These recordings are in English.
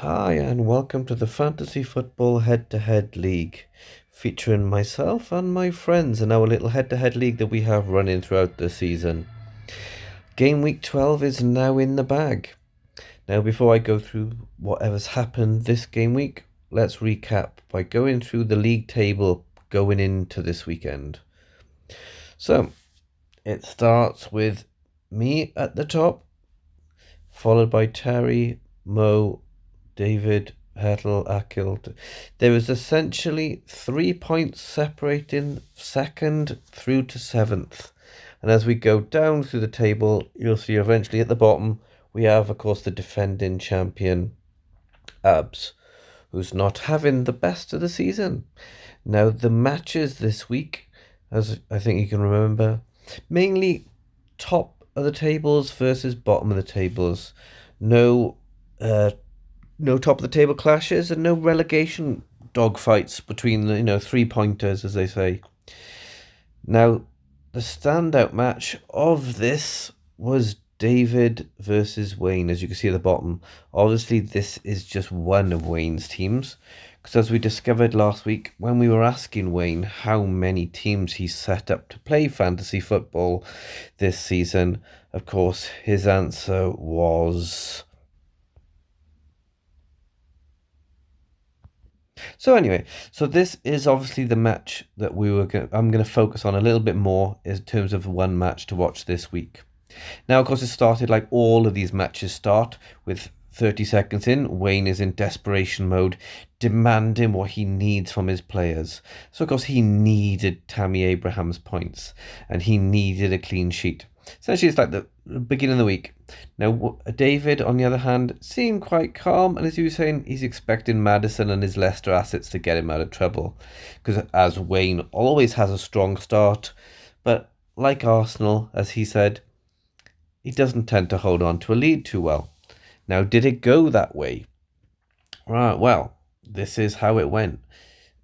Hi, and welcome to the Fantasy Football Head-to-Head League, featuring myself and my friends in our little head-to-head league that we have running throughout the season. Game week 12 is now in the bag. Now, before I go through whatever's happened this game week, let's recap by going through the league table going into this weekend. So, it starts with me at the top, followed by Terry, Mo, David, Hertel, Akil. There is essentially 3 points separating second through to seventh. And as we go down through the table, you'll see eventually at the bottom, we have, of course, the defending champion, Abs, who's not having the best of the season. Now, the matches this week, as I think you can remember, mainly top of the tables versus bottom of the tables. No uh, no top of the table clashes and no relegation dogfights between the 3 pointers, as they say. Now, the standout match of this was David versus Wayne, as you can see at the bottom. Obviously, this is just one of Wayne's teams, because as we discovered last week, when we were asking Wayne how many teams he set up to play fantasy football this season, of course, his answer was... So anyway, so this is obviously the match that I'm going to focus on a little bit more in terms of one match to watch this week. Now, of course, it started like all of these matches start with 30 seconds in. Wayne is in desperation mode, demanding what he needs from his players. So, of course, he needed Tammy Abraham's points and he needed a clean sheet. Essentially, it's like the beginning of the week. Now, David, on the other hand, seemed quite calm, and as you were saying, he's expecting Maddison and his Leicester assets to get him out of trouble. Because as Wayne always has a strong start, but like Arsenal, as he said, he doesn't tend to hold on to a lead too well. Now, did it go that way? Right, well, this is how it went.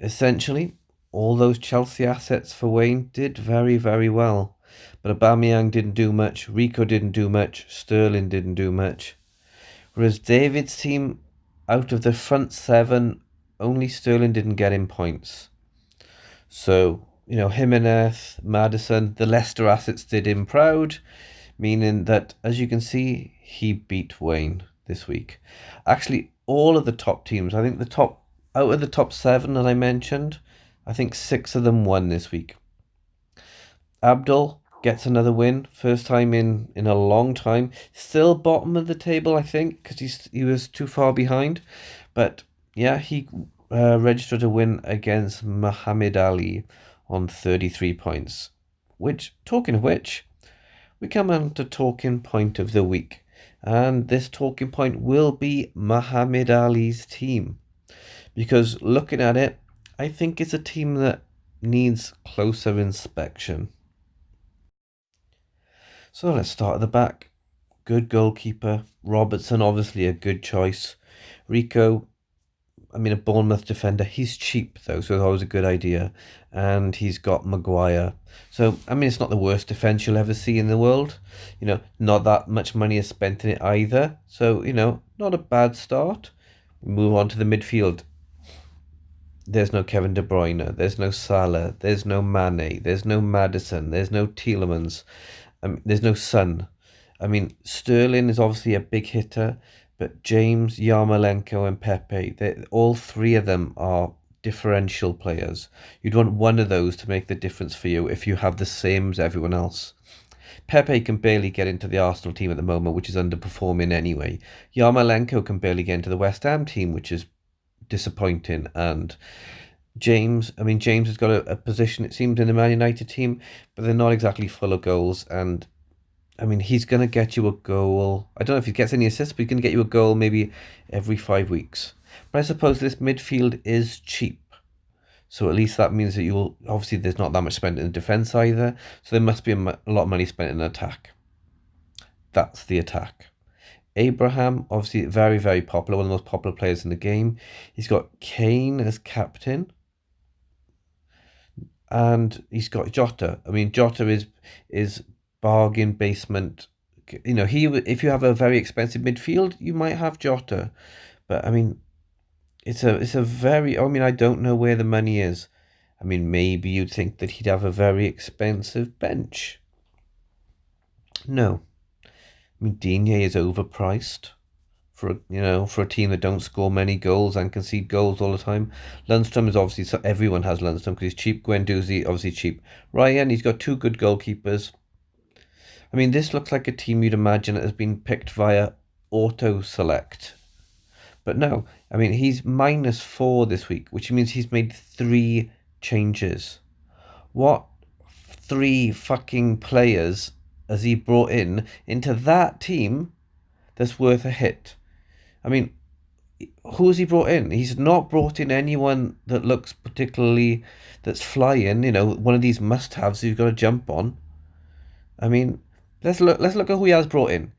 Essentially, all those Chelsea assets for Wayne did very, very well. But Aubameyang didn't do much, Rico didn't do much, Sterling didn't do much. Whereas David's team, out of the front seven, only Sterling didn't get in points. So, Jimenez, Maddison, the Leicester assets did him proud, meaning that, as you can see, he beat Wayne this week. Actually, all of the top teams, I think out of the top seven that I mentioned, I think 6 of them won this week. Abdul gets another win, first time in a long time. Still bottom of the table, I think, because he was too far behind. But yeah, he registered a win against Muhammad Ali on 33 points. Which, talking of which, we come on to talking point of the week. And this talking point will be Muhammad Ali's team. Because looking at it, I think it's a team that needs closer inspection. So let's start at the back. Good goalkeeper. Robertson, obviously a good choice. Rico, a Bournemouth defender. He's cheap, though, so it's always a good idea. And he's got Maguire. So, it's not the worst defence you'll ever see in the world. Not that much money is spent in it either. So, not a bad start. Move on to the midfield. There's no Kevin De Bruyne. There's no Salah. There's no Mane. There's no Maddison. There's no Tielemans. There's no Son. Sterling is obviously a big hitter, but James, Yarmolenko, and Pepe, all 3 of them are differential players. You'd want one of those to make the difference for you if you have the same as everyone else. Pepe can barely get into the Arsenal team at the moment, which is underperforming anyway. Yarmolenko can barely get into the West Ham team, which is disappointing. And James has got a position, it seems, in the Man United team, but they're not exactly full of goals. And he's going to get you a goal. I don't know if he gets any assists, but he's going to get you a goal maybe every 5 weeks. But I suppose this midfield is cheap. So at least that means that obviously there's not that much spent in defence either. So there must be a lot of money spent in attack. That's the attack. Abraham, obviously very, very popular, one of the most popular players in the game. He's got Kane as captain. And he's got Jota. Jota is bargain basement. If you have a very expensive midfield, you might have Jota. But I mean, it's a very. I mean, I don't know where the money is. I mean, maybe you'd think that he'd have a very expensive bench. No, I mean Digne is overpriced for a team that don't score many goals and concede goals all the time. Lundstrom is obviously, so everyone has Lundstrom because he's cheap. Guendouzi obviously cheap. Ryan, he's got two good goalkeepers. I mean, this looks like a team you'd imagine has been picked via auto select. But no, I mean, he's -4 this week, which means he's made 3 changes. What 3 fucking players has he brought into that team that's worth a hit? I mean, who's he brought in? He's not brought in anyone that looks particularly that's flying. One of these must-haves you've got to jump on. I mean, let's look. Let's look at who he has brought in.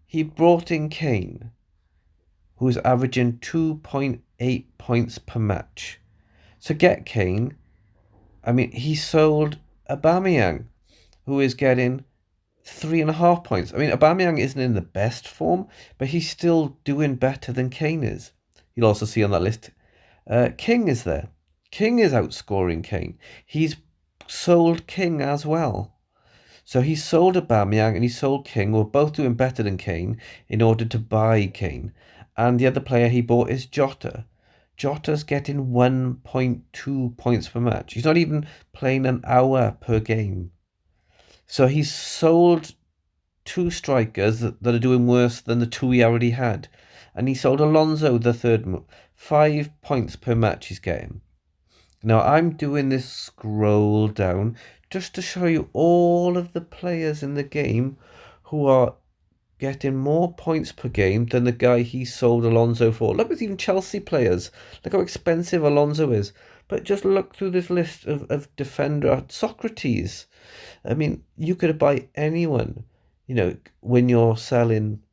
He brought in Kane, who is averaging 2.8 points per match. So get Kane. I mean, he sold Aubameyang, who is getting 3.5 points. I mean, Aubameyang isn't in the best form, but he's still doing better than Kane is. You'll also see on that list, King is there. King is outscoring Kane. He's sold King as well. So he sold Aubameyang and he sold King, who are both doing better than Kane, in order to buy Kane. And the other player he bought is Jota. Jota's getting 1.2 points per match. He's not even playing an hour per game. So he's sold 2 strikers that are doing worse than the 2 he already had. And he sold Alonso the third. 5 points per match he's getting. Now I'm doing this scroll down just to show you all of the players in the game who are getting more points per game than the guy he sold Alonso for. Look at even Chelsea players. Look how expensive Alonso is. But just look through this list of defender. Socrates. I mean, you could buy anyone, when you're selling,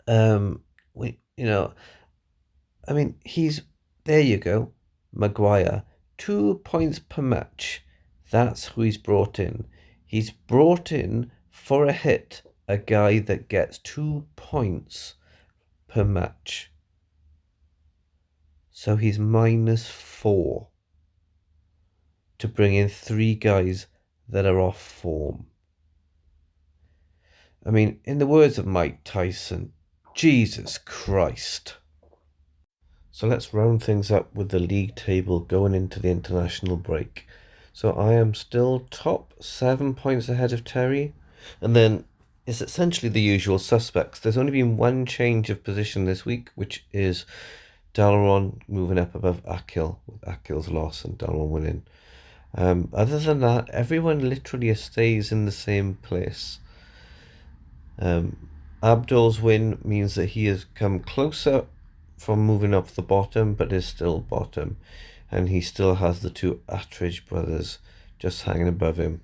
when, I mean, there you go. Maguire, 2 points per match. That's who he's brought in. He's brought in for a hit a guy that gets 2 points per match. So he's -4 to bring in 3 guys that are off form. I mean, in the words of Mike Tyson, Jesus Christ. So let's round things up with the league table going into the international break. So I am still top, 7 points ahead of Terry. And then it's essentially the usual suspects. There's only been one change of position this week, which is Dalron moving up above Akil, with Akil's loss and Dalron winning. Other than that, everyone literally stays in the same place. Abdul's win means that he has come closer from moving up the bottom, but is still bottom. And he still has the 2 Attridge brothers just hanging above him.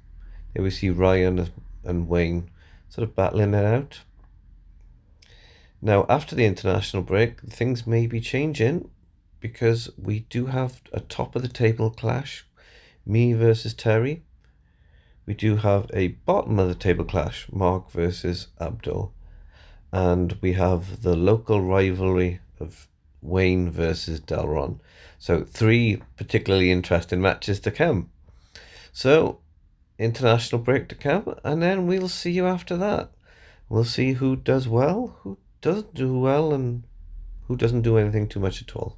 There we see Ryan and Wayne sort of battling it out. Now, after the international break, things may be changing because we do have a top of the table clash, me versus Terry. We do have a bottom of the table clash, Mark versus Abdul. And we have the local rivalry of Wayne versus Delron. So 3 particularly interesting matches to come. So, international break to come, and then we'll see you after that. We'll see who does well, who doesn't do well, and who doesn't do anything too much at all.